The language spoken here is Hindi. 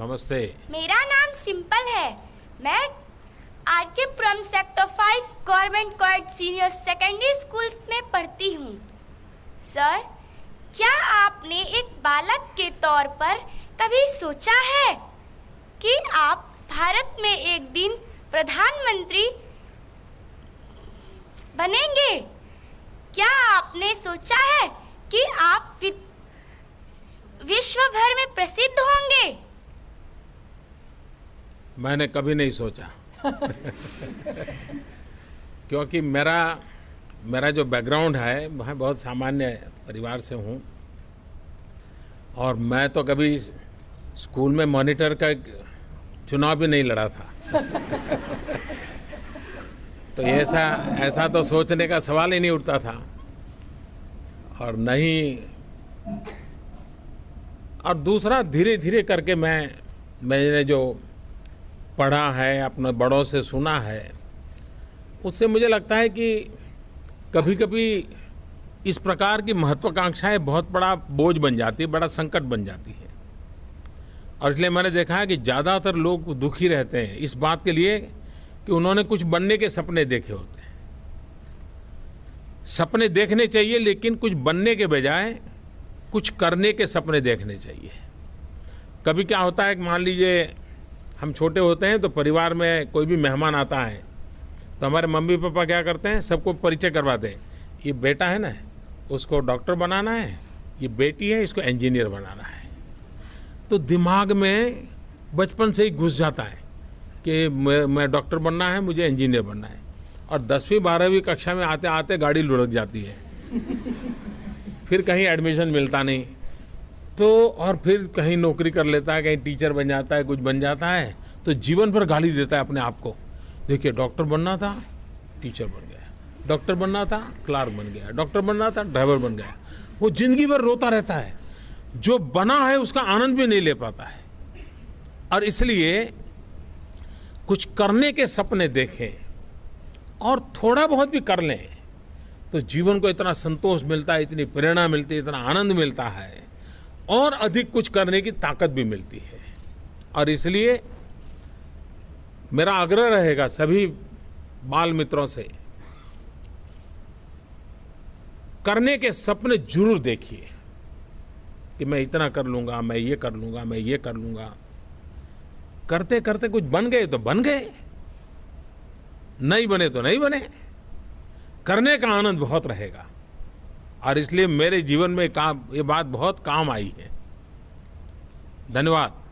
नमस्ते। मेरा नाम सिंपल है। मैं RK Puram sector 5 government coed senior secondary school में पढ़ती हूँ। सर, क्या आपने एक बालक के तौर पर कभी सोचा है कि आप भारत में एक दिन प्रधानमंत्री बनेंगे? क्या आपने सोचा है कि आप विश्व भर में प्रसिद्ध होंगे? मैंने कभी नहीं सोचा क्योंकि मेरा जो बैकग्राउंड है वह बहुत सामान्य परिवार से हूँ और मैं तो कभी स्कूल में मॉनिटर का चुनाव भी नहीं लड़ा था तो ऐसा तो सोचने का सवाल ही नहीं उठता था। और नहीं, और दूसरा धीरे धीरे करके मैंने जो पढ़ा है, अपने बड़ों से सुना है, उससे मुझे लगता है कि कभी कभी इस प्रकार की महत्वाकांक्षाएं बहुत बड़ा बोझ बन जाती है, बड़ा संकट बन जाती है। और इसलिए मैंने देखा है कि ज़्यादातर लोग दुखी रहते हैं इस बात के लिए कि उन्होंने कुछ बनने के सपने देखे होते हैं। सपने देखने चाहिए, लेकिन कुछ बनने के बजाय कुछ करने के सपने देखने चाहिए। कभी क्या होता है कि मान लीजिए हम छोटे होते हैं तो परिवार में कोई भी मेहमान आता है तो हमारे मम्मी पापा क्या करते हैं, सबको परिचय करवाते हैं। ये बेटा है ना, उसको डॉक्टर बनाना है, ये बेटी है, इसको इंजीनियर बनाना है। तो दिमाग में बचपन से ही घुस जाता है कि मैं डॉक्टर बनना है, मुझे इंजीनियर बनना है। और 10वीं 12वीं कक्षा में आते आते गाड़ी लुढ़क जाती है फिर कहीं एडमिशन मिलता नहीं, तो और फिर कहीं नौकरी कर लेता है, कहीं टीचर बन जाता है, कुछ बन जाता है, तो जीवन भर गाली देता है अपने आप को। देखिए, डॉक्टर बनना था, टीचर बन गया, डॉक्टर बनना था, क्लार्क बन गया, डॉक्टर बनना था, ड्राइवर बन गया। वो जिंदगी भर रोता रहता है, जो बना है उसका आनंद भी नहीं ले पाता है। और इसलिए कुछ करने के सपने देखें और थोड़ा बहुत भी कर लें तो जीवन को इतना संतोष मिलता है, इतनी प्रेरणा मिलती है, इतना आनंद मिलता है और अधिक कुछ करने की ताकत भी मिलती है। और इसलिए मेरा आग्रह रहेगा सभी बाल मित्रों से, करने के सपने जरूर देखिए कि मैं इतना कर लूँगा, मैं ये कर लूँगा, मैं ये कर लूँगा। करते करते कुछ बन गए तो बन गए, नहीं बने तो नहीं बने। करने का आनंद बहुत रहेगा और इसलिए मेरे जीवन में ये बात बहुत काम आई है। धन्यवाद।